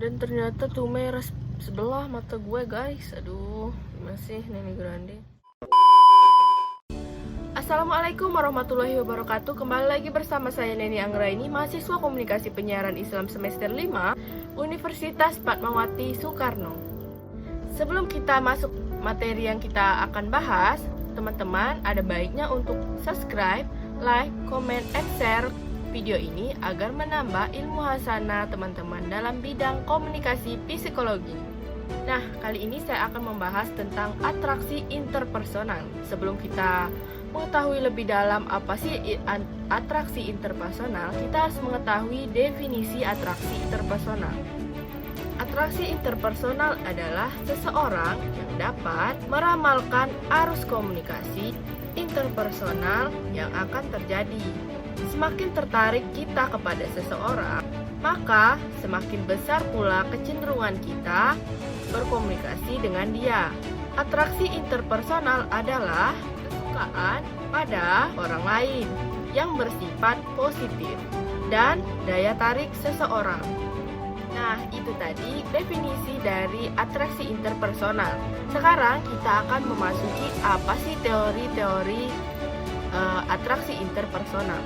Dan ternyata tuh merah sebelah mata gue, guys. Aduh, masih Neni Grande. Assalamualaikum warahmatullahi wabarakatuh. Kembali lagi bersama saya Neni Anggraini, mahasiswa Komunikasi Penyiaran Islam semester 5 Universitas Fatmawati Soekarno. Sebelum kita masuk materi yang kita akan bahas, teman-teman ada baiknya untuk subscribe, like, comment, and share video ini agar menambah ilmu hasanah teman-teman dalam bidang komunikasi psikologi. Nah, kali ini saya akan membahas tentang atraksi interpersonal. Sebelum kita mengetahui lebih dalam apa sih atraksi interpersonal, kita harus mengetahui definisi atraksi interpersonal. Atraksi interpersonal adalah seseorang yang dapat meramalkan arus komunikasi interpersonal yang akan terjadi. Semakin tertarik kita kepada seseorang, maka semakin besar pula kecenderungan kita berkomunikasi dengan dia. Atraksi interpersonal adalah kesukaan pada orang lain yang bersifat positif dan daya tarik seseorang. Nah, itu tadi definisi dari atraksi interpersonal. Sekarang kita akan memasuki apa sih teori-teori atraksi interpersonal.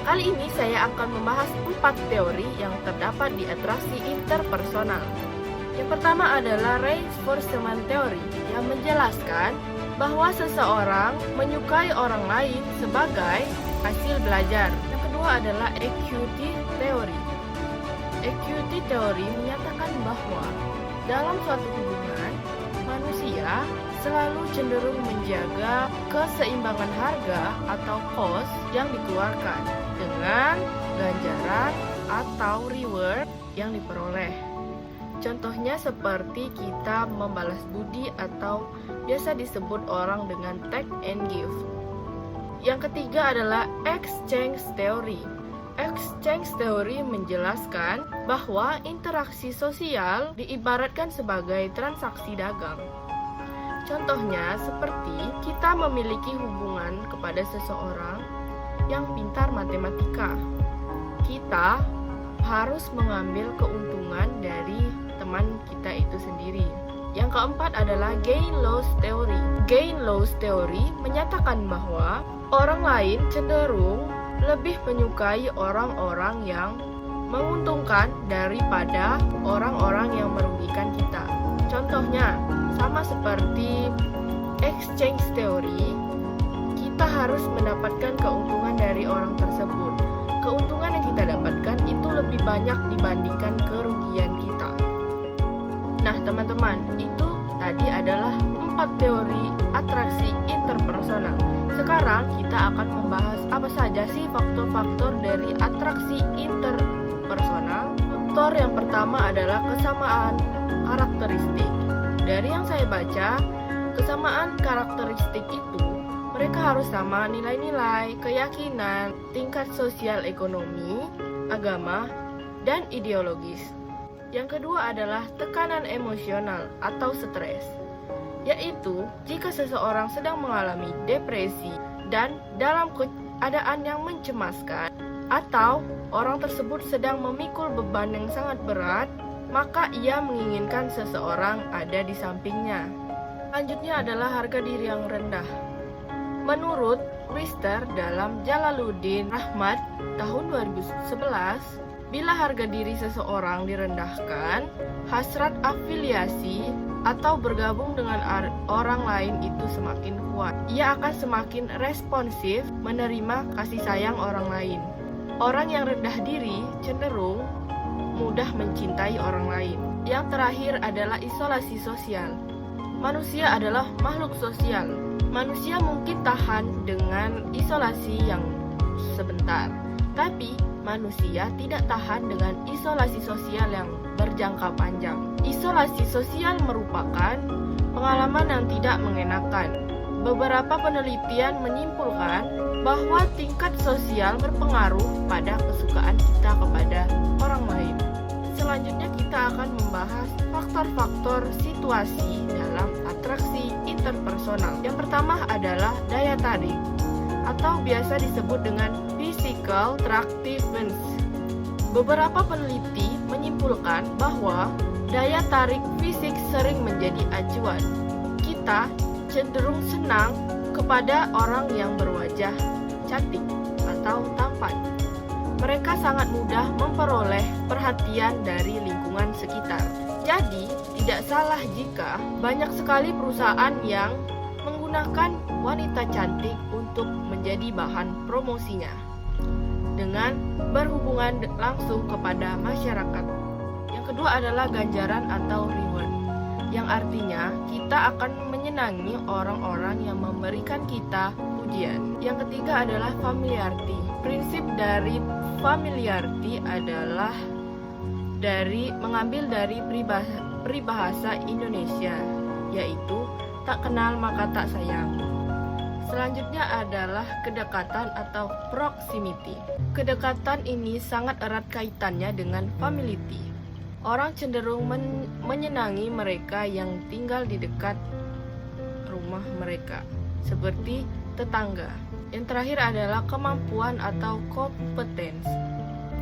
Kali ini saya akan membahas 4 teori yang terdapat di atraksi interpersonal. Yang pertama adalah reinforcement theory yang menjelaskan bahwa seseorang menyukai orang lain sebagai hasil belajar. Yang kedua adalah equity theory. Equity theory menyatakan bahwa dalam suatu hubungan, manusia selalu cenderung menjaga keseimbangan harga atau cost yang dikeluarkan dengan ganjaran atau reward yang diperoleh. Contohnya seperti kita membalas budi atau biasa disebut orang dengan take and give. Yang ketiga adalah exchange theory. Exchange theory menjelaskan bahwa interaksi sosial diibaratkan sebagai transaksi dagang. Contohnya seperti kita memiliki hubungan kepada seseorang yang pintar matematika. Kita harus mengambil keuntungan dari teman kita itu sendiri. Yang keempat adalah gain-loss theory. Gain-loss theory menyatakan bahwa orang lain cenderung lebih menyukai orang-orang yang menguntungkan daripada orang-orang yang merugikan kita. Contohnya, sama seperti exchange theory, kita harus mendapatkan keuntungan dari orang tersebut. Keuntungan yang kita dapatkan itu lebih banyak dibandingkan kerugian kita. Nah, teman-teman, itu tadi adalah 4 teori atraksi interpersonal. Sekarang kita akan membahas apa saja sih faktor-faktor dari atraksi interpersonal. Faktor yang pertama adalah kesamaan karakteristik. Dari yang saya baca, kesamaan karakteristik itu mereka harus sama nilai-nilai, keyakinan, tingkat sosial ekonomi, agama, dan ideologis. Yang kedua adalah tekanan emosional atau stres, yaitu jika seseorang sedang mengalami depresi dan dalam keadaan yang mencemaskan, atau orang tersebut sedang memikul beban yang sangat berat, maka ia menginginkan seseorang ada di sampingnya. Selanjutnya adalah harga diri yang rendah. Menurut Richter dalam Jalaluddin Rahmat tahun 2011, bila harga diri seseorang direndahkan, hasrat afiliasi atau bergabung dengan orang lain itu semakin kuat. Ia akan semakin responsif menerima kasih sayang orang lain. Orang yang rendah diri cenderung mudah mencintai orang lain. Yang terakhir adalah isolasi sosial. Manusia adalah makhluk sosial. Manusia mungkin tahan dengan isolasi yang sebentar, tapi manusia tidak tahan dengan isolasi sosial yang berjangka panjang. Isolasi sosial merupakan pengalaman yang tidak mengenakan. Beberapa penelitian menyimpulkan bahwa tingkat sosial berpengaruh pada kesukaan kita kepada orang lain. Selanjutnya kita akan membahas faktor-faktor situasi dalam atraksi interpersonal. Yang pertama adalah daya tarik atau biasa disebut dengan physical attractiveness. Beberapa peneliti menyimpulkan bahwa daya tarik fisik sering menjadi acuan. Kita cenderung senang kepada orang yang berwajah cantik atau tampan. Mereka sangat mudah memperoleh perhatian dari lingkungan sekitar. Jadi, tidak salah jika banyak sekali perusahaan yang menggunakan wanita cantik untuk menjadi bahan promosinya dengan berhubungan langsung kepada masyarakat. Yang kedua adalah ganjaran atau reward, yang artinya kita akan menyenangi orang-orang yang memberikan kita pujian. Yang ketiga adalah familiarity. Prinsip dari familiarity adalah mengambil dari peribahasa Indonesia, yaitu tak kenal maka tak sayang. Selanjutnya adalah kedekatan atau proximity. Kedekatan ini sangat erat kaitannya dengan familiarity. Orang cenderung menyenangi mereka yang tinggal di dekat rumah mereka, seperti tetangga. Yang terakhir adalah kemampuan atau kompetensi.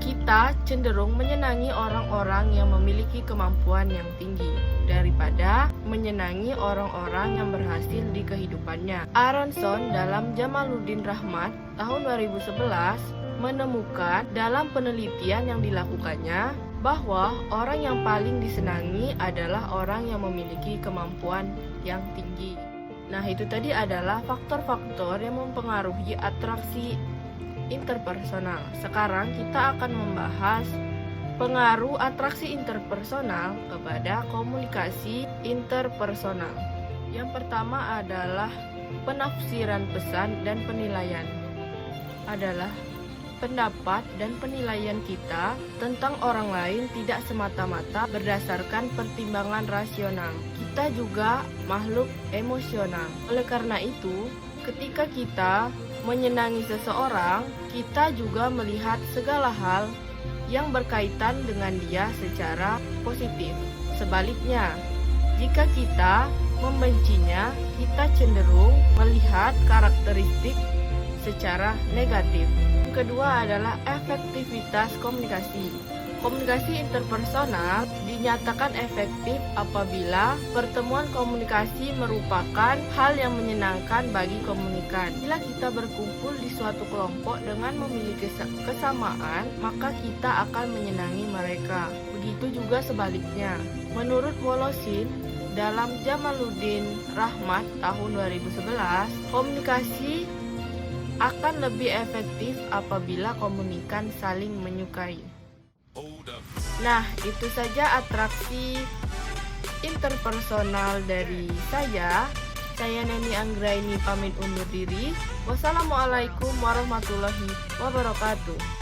Kita cenderung menyenangi orang-orang yang memiliki kemampuan yang tinggi daripada menyenangi orang-orang yang berhasil di kehidupannya. Aronson dalam Jamaluddin Rahmat tahun 2011 menemukan dalam penelitian yang dilakukannya bahwa orang yang paling disenangi adalah orang yang memiliki kemampuan yang tinggi. Nah, itu tadi adalah faktor-faktor yang mempengaruhi atraksi interpersonal. Sekarang kita akan membahas pengaruh atraksi interpersonal kepada komunikasi interpersonal. Yang pertama adalah penafsiran pesan dan penilaian. Adalah pendapat dan penilaian kita tentang orang lain tidak semata-mata berdasarkan pertimbangan rasional. Kita juga makhluk emosional. Oleh karena itu, ketika kita menyenangi seseorang, kita juga melihat segala hal yang berkaitan dengan dia secara positif. Sebaliknya, jika kita membencinya, kita cenderung melihat karakteristik secara negatif. Yang kedua adalah efektivitas komunikasi. Komunikasi interpersonal dinyatakan efektif apabila pertemuan komunikasi merupakan hal yang menyenangkan bagi komunikan. Bila kita berkumpul di suatu kelompok dengan memiliki kesamaan, maka kita akan menyenangi mereka. Begitu juga sebaliknya. Menurut Wolosin, dalam Jamaluddin Rahmat tahun 2011, komunikasi akan lebih efektif apabila komunikan saling menyukai. Nah, itu saja atraksi interpersonal dari saya. Saya Neni Anggraini pamit undur diri. Wassalamualaikum warahmatullahi wabarakatuh.